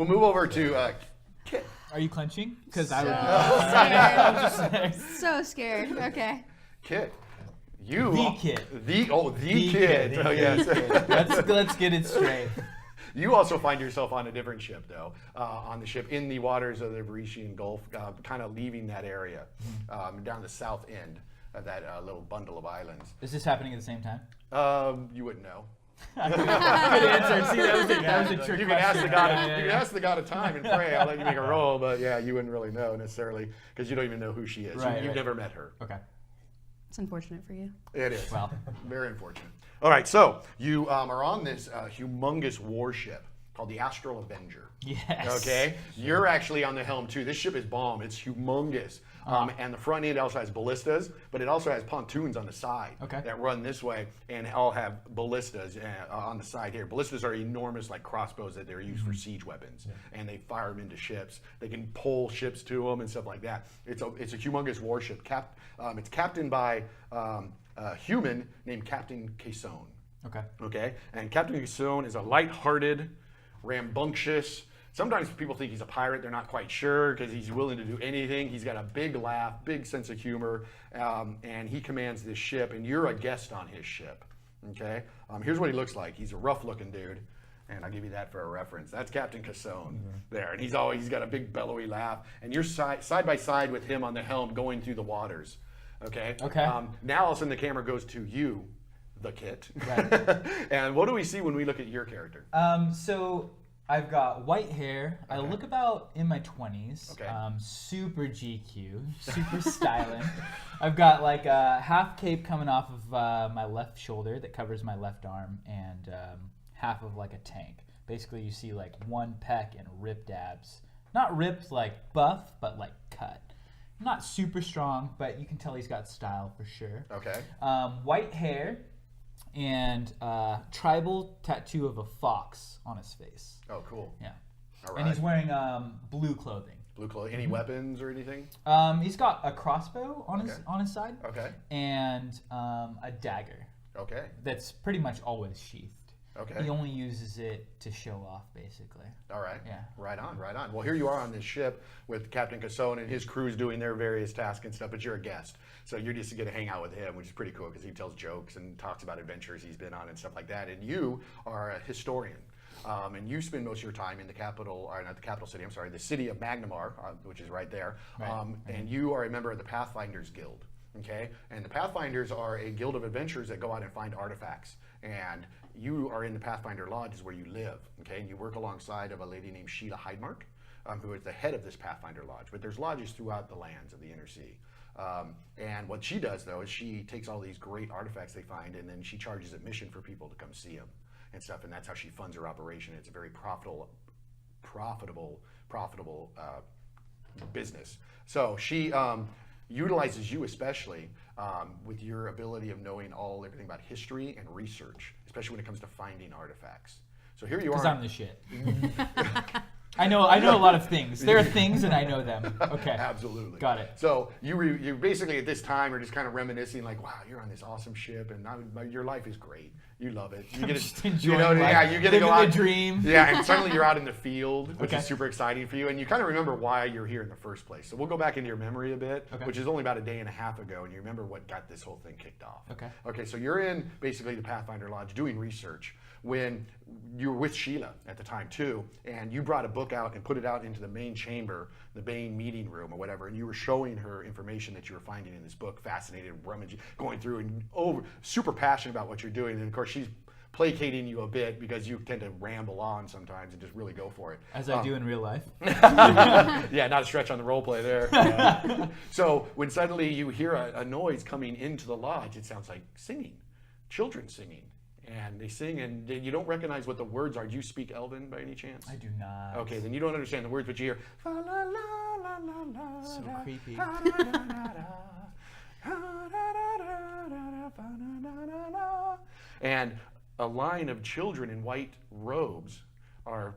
we'll move over to Kit. Are you clenching? Because So I scared. So scared. Okay. Kit. You. The Kit. The Kit. Oh, yes. Let's get it straight. You also find yourself on a different ship, though, on the ship in the waters of the Varisian Gulf, kind of leaving that area down the south end of that little bundle of islands. Is this happening at the same time? You wouldn't know. Good answer. See, that was a trick You can question. ask the god. You can ask the god of time and pray. I'll let you make a roll, but yeah, you wouldn't really know necessarily because you don't even know who she is. You've never met her. Okay. It's unfortunate for you. It is. Well, very unfortunate. All right, so you are on this humongous warship called the Astral Avenger. Yes. Okay? You're actually on the helm too. This ship is bomb. It's humongous. And the front end also has ballistas, but it also has pontoons on the side that run this way and all have ballistas on the side here. Ballistas are enormous like crossbows that they're used for siege weapons, and they fire them into ships. They can pull ships to them and stuff like that. It's a humongous warship. It's captained by a human named Captain Cason. Okay? And Captain Cason is a light-hearted, rambunctious. Sometimes people think he's a pirate. They're not quite sure because he's willing to do anything. He's got a big laugh, big sense of humor, and he commands this ship, and you're a guest on his ship. Okay? Here's what he looks like. He's a rough-looking dude, and I'll give you that for a reference. That's Captain Cason there, and he's got a big bellowy laugh, and you're side by side with him on the helm going through the waters. Okay? Now all of a sudden the camera goes to you, the Kit. Right. And what do we see when we look at your character? So I've got white hair. I look about in my 20s. Okay. Super GQ, super styling. I've got like a half cape coming off of my left shoulder that covers my left arm, and half of like a tank. Basically, you see like one pec and ripped abs. Not ripped like buff, but like cut. Not super strong, but you can tell he's got style for sure. Okay. White hair and tribal tattoo of a fox on his face. Oh, cool. Yeah. All right. And he's wearing blue clothing. Blue clothing. Any weapons or anything? He's got a crossbow on his side. Okay. And a dagger. Okay. That's pretty much always sheathed. Okay. He only uses it to show off, basically. All right. Yeah. Right on. Well, here you are on this ship with Captain Cason and his crew's doing their various tasks and stuff, but you're a guest. So you're just going to hang out with him, which is pretty cool because he tells jokes and talks about adventures he's been on and stuff like that. And you are a historian. And you spend most of your time in the capital, or not the capital city, I'm sorry, the city of Magnamar, which is right there. Right. And you are a member of the Pathfinders Guild. Okay? And the Pathfinders are a guild of adventurers that go out and find artifacts. And you are in the Pathfinder Lodge is where you live. Okay? And you work alongside of a lady named Sheila Hydemark, who is the head of this Pathfinder Lodge. But there's lodges throughout the lands of the Inner Sea. And what she does, though, is she takes all these great artifacts they find, and then she charges admission for people to come see them and stuff. And that's how she funds her operation. It's a very profitable business. So she utilizes you especially with your ability of knowing everything about history and research, especially when it comes to finding artifacts. So here you are. Because I'm the shit. I know a lot of things. There are things, and I know them. Okay. Absolutely. Got it. So you basically at this time are just kind of reminiscing, like, wow, you're on this awesome ship, and your life is great. You love it. You get just enjoying life. Yeah, you get to go out. The dream. Yeah, and suddenly you're out in the field, which is super exciting for you, and you kind of remember why you're here in the first place. So we'll go back into your memory a bit, which is only about a day and a half ago, and you remember what got this whole thing kicked off. Okay, so you're in basically the Pathfinder Lodge doing research when you were with Sheila at the time too, and you brought a book out and put it out into the main chamber, the main meeting room or whatever, and you were showing her information that you were finding in this book, fascinated, rummaging, going through and super passionate about what you're doing. And of course she's placating you a bit because you tend to ramble on sometimes and just really go for it. As I do in real life. Yeah, not a stretch on the role play there. So when suddenly you hear a noise coming into the lodge, it sounds like singing, children singing. And they sing, and you don't recognize what the words are. Do you speak Elven by any chance? I do not. Okay, then you don't understand the words, but you hear. So creepy. And a line of children in white robes are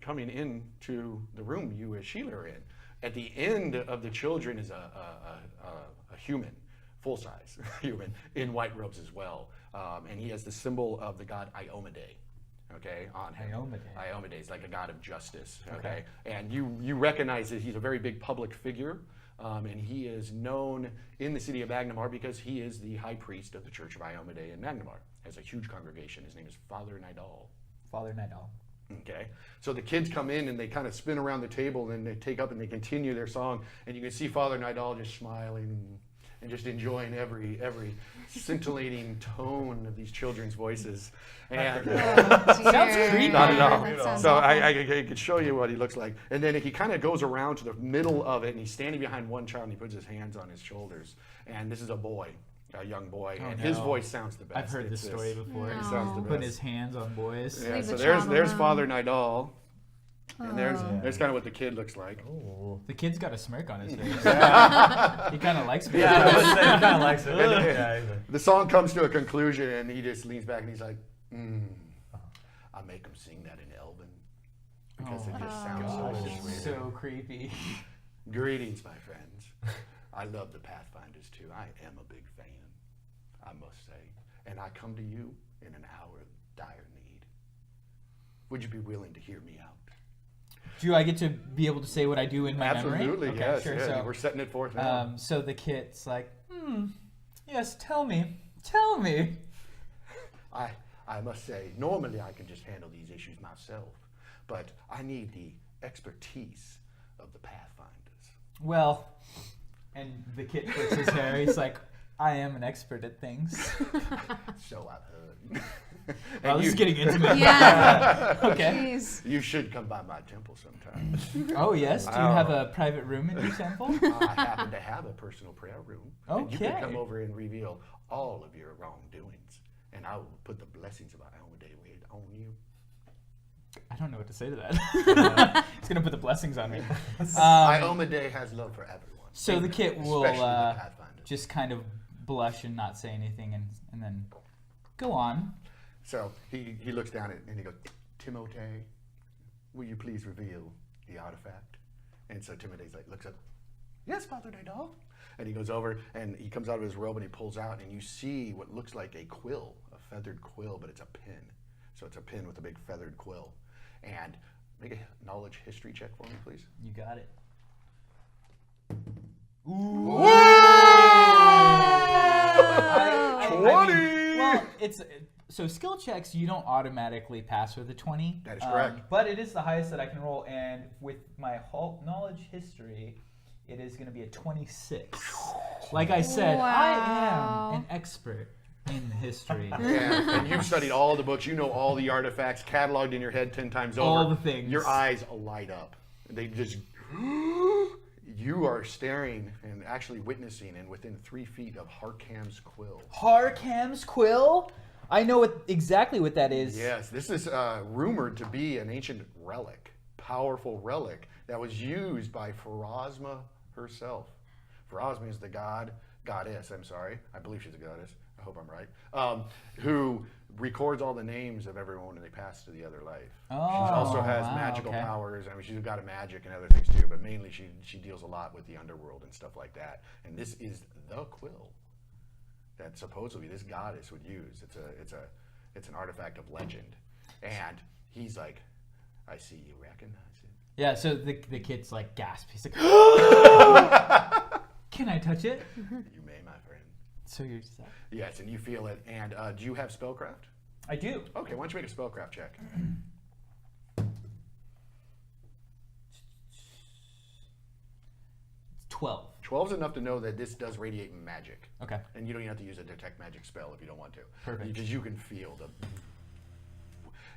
coming into the room you and Sheila are in. At the end of the children is a human, full-size human, in white robes as well. And he has the symbol of the god Iomade. okay, on him. Iomade is like a god of justice, okay? And you recognize that he's a very big public figure, and he is known in the city of Magnamar because he is the high priest of the Church of Iomade in Magnamar. Has a huge congregation. His name is Father Nidal. Father Nidal. Okay, so the kids come in and they kind of spin around the table and they take up and they continue their song, and you can see Father Nidal just smiling and just enjoying every scintillating tone of these children's voices. And sounds creepy. not at all. So I could show you what he looks like. And then he kind of goes around to the middle of it, and he's standing behind one child, and he puts his hands on his shoulders. And this is a boy. A young boy, and his voice sounds the best. I've heard this story before. It sounds the best. Putting his hands on boys. Yeah, so there's Father Nidal, and there's kind of what the kid looks like. Oh. The kid's got a smirk on his face. Yeah. He kind of likes me. Yeah, I was saying, he kind of likes it. The song comes to a conclusion, and he just leans back and he's like, I make him sing that in Elven because it just sounds so creepy. Greetings, my friends. I love the Pathfinders too. I am a big fan, I must say. And I come to you in an hour of dire need. Would you be willing to hear me out? Do I get to be able to say what I do in my memory? Absolutely, okay, yes. Sure. Yeah, So, we're setting it forth now. So the kid's like, yes, tell me. I must say, normally I can just handle these issues myself, but I need the expertise of the Pathfinders. Well, and the kid flicks his hair. He's like, I am an expert at things. So I've heard. Wow, this is getting intimate. Yeah. Okay. Jeez. You should come by my temple sometime. Oh, yes? Do you have a private room in your temple? I happen to have a personal prayer room. And you can Okay. come over and reveal all of your wrongdoings, and I will put the blessings of Iomade on you. I don't know what to say to that. He's going to put the blessings on me. Iomade has love for everyone. So the kid will Especially the Pathfinders. just kind of blush and not say anything and then go on. So he looks down at it and he goes, Timote, will you please reveal the artifact? And so Timote's like looks up, yes, Father Nidal. And he goes over and he comes out of his robe and he pulls out and you see what looks like a quill, a feathered quill, but it's a pin. So it's a pin with a big feathered quill. And make a knowledge history check for me, please. You got it. Ooh! I mean, well, it's so skill checks you don't automatically pass with a 20. That is correct. But it is the highest that I can roll, and with my whole knowledge history, it is going to be a 26. Like I said, I am an expert in history. Yeah, and you've studied all the books. You know all the artifacts cataloged in your head 10 times over. All the things. Your eyes light up. They just... You are staring and actually witnessing and within 3 feet of Harkam's quill. Harkam's quill? I know exactly what that is. Yes, this is rumored to be an ancient relic, powerful relic that was used by Pharasma herself. Pharasma is the goddess, I believe she's a goddess, I hope I'm right, who records all the names of everyone when they pass to the other life. Oh, she also has wow, magical okay. powers. I mean, she's got a magic and other things too, but mainly she deals a lot with the underworld and stuff like that. And this is the quill that supposedly this goddess would use. It's an artifact of legend. And he's like, I see you recognize it. Yeah, so the kid's like gasp. He's like, can I touch it? You may, my friend. So you're just like, Yes, and you feel it. And do you have spellcraft? I do. Okay, why don't you make a spellcraft check? 12. 12's enough to know that this does radiate magic. Okay. And you don't even have to use a detect magic spell if you don't want to. Perfect. Because you can feel the...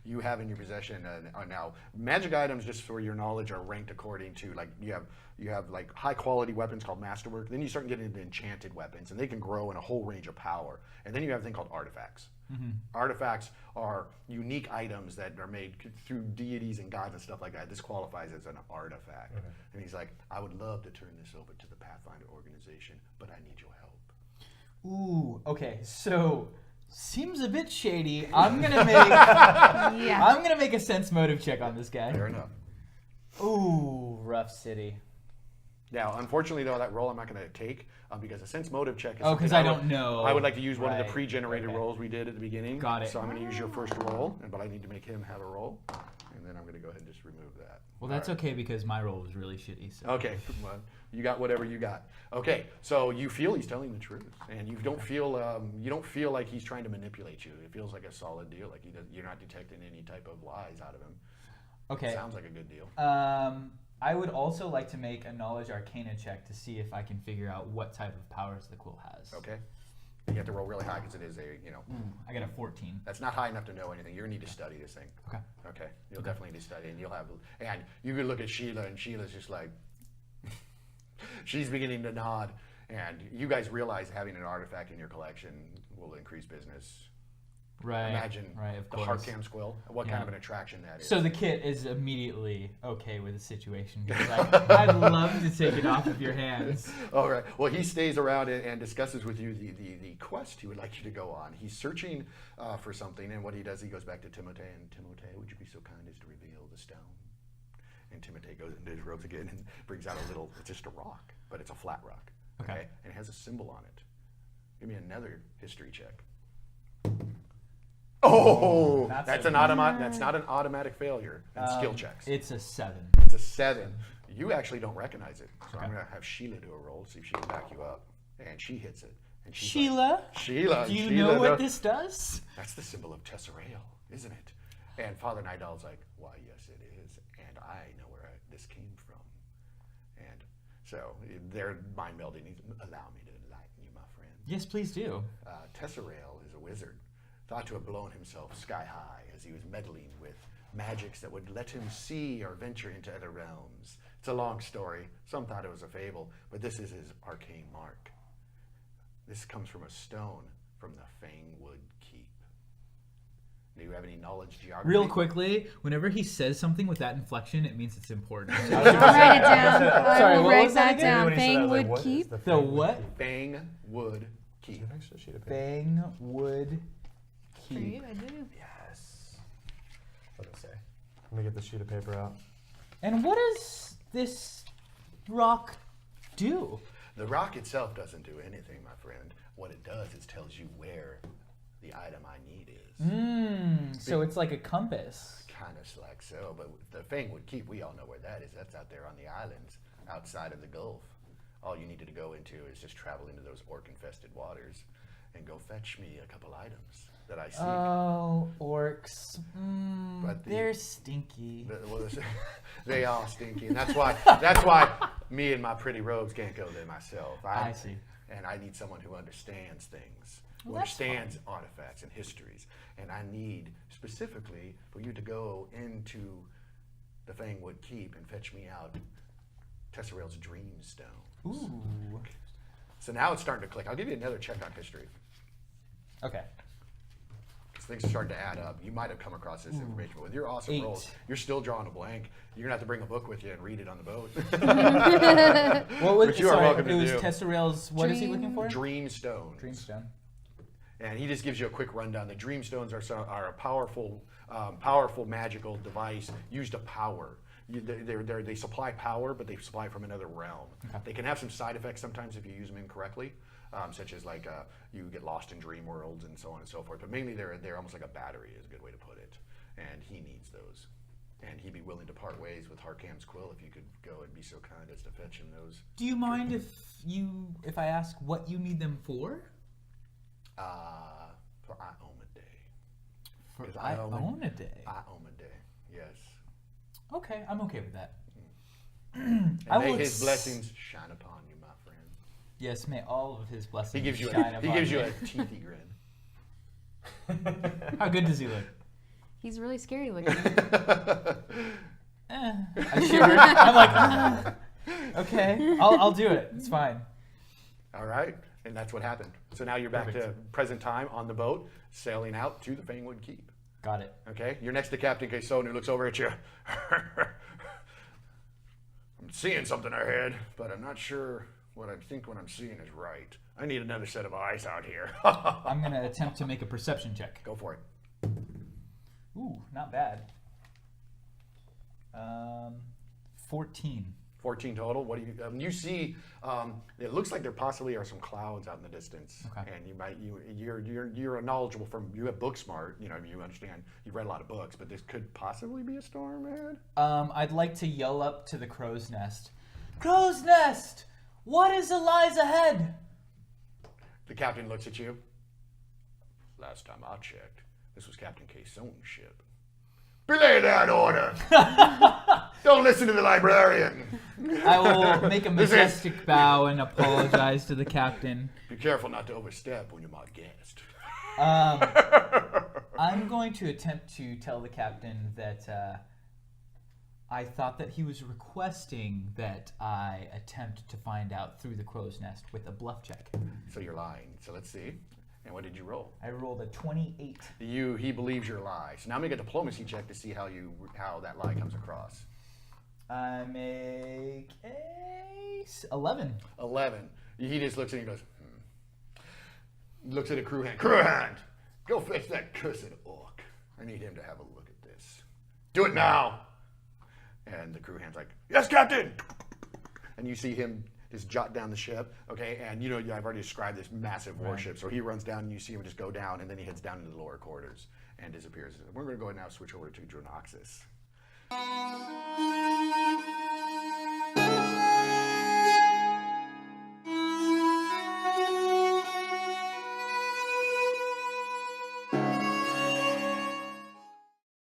You have in your possession now magic items, just for your knowledge, are ranked according to like you have like high quality weapons called masterwork. Then you start getting into enchanted weapons, and they can grow in a whole range of power. And then you have a thing called artifacts. Mm-hmm. Artifacts are unique items that are made through deities and gods and stuff like that. This qualifies as an artifact. Okay. And he's like, I would love to turn this over to the Pathfinder organization, but I need your help. Ooh, okay, so seems a bit shady. I'm gonna make a sense motive check on this guy. Fair enough. Ooh, rough city. Now, unfortunately, though, that roll I'm not going to take because a sense motive check is Oh, because something I don't know. I would like to use one of the Right. pre-generated Okay. rolls we did at the beginning. Got it. So I'm going to use your first roll, but I need to make him have a roll. And then I'm going to go ahead and just remove that. Well, that's okay because my roll was really shitty. So. Okay, well, you got whatever you got. Okay, so you feel he's telling the truth, and you don't feel like he's trying to manipulate you. It feels like a solid deal. Like you're not detecting any type of lies out of him. Okay. Sounds like a good deal. I would also like to make a knowledge arcana check to see if I can figure out what type of powers the quill has. Okay. You have to roll really high because it is I got a 14. that's not high enough to know anything. You're going to need to study this thing. Okay. Okay. You'll definitely need to study, and you can look at Sheila, and Sheila's just like, she's beginning to nod, and you guys realize having an artifact in your collection will increase business. Right. Imagine Right, of the course. heart cam squill. What Yeah. kind of an attraction that is. So the kit is immediately okay with the situation. He's like, I'd love to take it off of your hands. All right. Well, he stays around and discusses with you the quest he would like you to go on. He's searching for something, and what he does, he goes back to Timothée, and Timothée, would you be so kind as to reveal the stone? And Timothée goes into his robes again and brings out it's just a rock, but it's a flat rock. Okay. And it has a symbol on it. Give me another history check. Oh, that's not an automatic failure in skill checks. It's a 7. It's a 7. You actually don't recognize it. So I'm going to have Sheila do a roll, see if she can back you up. And she hits it. And she's Sheila? like, Sheila. Do you Sheila, know what no. this does? That's the symbol of Tesserail, isn't it? And Father Nidal's like, why, yes, it is. And I know where this came from. And so they're mind melding. Allow me to enlighten you, my friend. Yes, please do. Tesserail is a wizard, thought to have blown himself sky high as he was meddling with magics that would let him see or venture into other realms. It's a long story. Some thought it was a fable, but this is his arcane mark. This comes from a stone from the Fangwood Keep. Do you have any knowledge geography? Real quickly, whenever he says something with that inflection, it means it's important. I'll write it down. Sorry, I will what write was that that again? down. When he said that, I was like, Fangwood what is Keep. the The what? Fangwood Keep. An extra sheet of paper. Bangwood For you, Keep. I do. Yes. What did it say? Let me get the sheet of paper out. And what does this rock do? The rock itself doesn't do anything, my friend. What it does is tells you where the item I need is. So it's like a compass. Kind of like so, but the Fangwood Keep, we all know where that is. That's out there on the islands outside of the Gulf. All you needed to go into is just travel into those orc-infested waters and go fetch me a couple items that I seek. Oh, orcs. But They're stinky. They are stinky, and that's why me and my pretty robes can't go there myself. I see. And I need someone who understands things, who Well, that's understands artifacts and histories. And I need specifically for you to go into the Fangwood Keep and fetch me out Tesserail's Dreamstones. Ooh. So now it's starting to click. I'll give you another check on history. Okay. Because things are starting to add up. You might have come across this information, but with your awesome 8. rolls, you're still drawing a blank. You're going to have to bring a book with you and read it on the boat. What was Which you are sorry, welcome to it was do. Tesserail's, what is he looking for? Dreamstones. Dreamstone. And he just gives you a quick rundown. The Dreamstones are a powerful magical device used to power. They supply power, but they supply from another realm. Okay. They can have some side effects sometimes if you use them incorrectly, such as like you get lost in dream worlds and so on and so forth. But mainly they're almost like a battery is a good way to put it. And he needs those. And he'd be willing to part ways with Harkam's quill if you could go and be so kind as to fetch him those. Do you mind if I ask what you need them for? For I own a day. For 'Cause I own a day. I own a day, yes. Okay, I'm okay with that. And I may will his blessings shine upon you, my friend. Yes, may all of his blessings He gives you shine a upon you me. a teethy grin. How good does he look? He's really scary looking. I shivered. I'm like, okay, I'll do it. It's fine. All right, and that's what happened. So now you're back to Perfect. present time on the boat, sailing out to the Fangwood Keep. Got it. Okay, you're next to Captain Quesone, who looks over at you. I'm seeing something ahead, but I'm not sure what I'm seeing is right. I need another set of eyes out here. I'm going to attempt to make a perception check. Go for it. Ooh, not bad. 14. 14 total. What do you? You see? It looks like there possibly are some clouds out in the distance, Okay. and you're knowledgeable from. You have book smart. You know, you understand. You've read a lot of books, but this could possibly be a storm ahead. I'd like to yell up to the crow's nest. Crow's nest, what lies ahead? The captain looks at you. Last time I checked, this was Captain Caisson's ship. Belay that order. Don't listen to the librarian. I will make a majestic bow and apologize to the captain. Be careful not to overstep when you're my guest. I'm going to attempt to tell the captain that I thought that he was requesting that I attempt to find out through the crow's nest with a bluff check. So you're lying. So let's see. And what did you roll? I rolled a 28. He believes your lie. So now make a diplomacy check to see how that lie comes across. I make a 11. 11. He just looks at you and goes, Looks at a crew hand. Crew hand! Go fetch that cursed orc. I need him to have a look at this. Do it now! And the crew hand's like, yes, Captain! And you see him just jot down the ship, okay? And you know, I've already described this massive warship. So he runs down and you see him just go down, and then he heads down into the lower quarters and disappears. We're going to go ahead and now switch over to Dronoxus.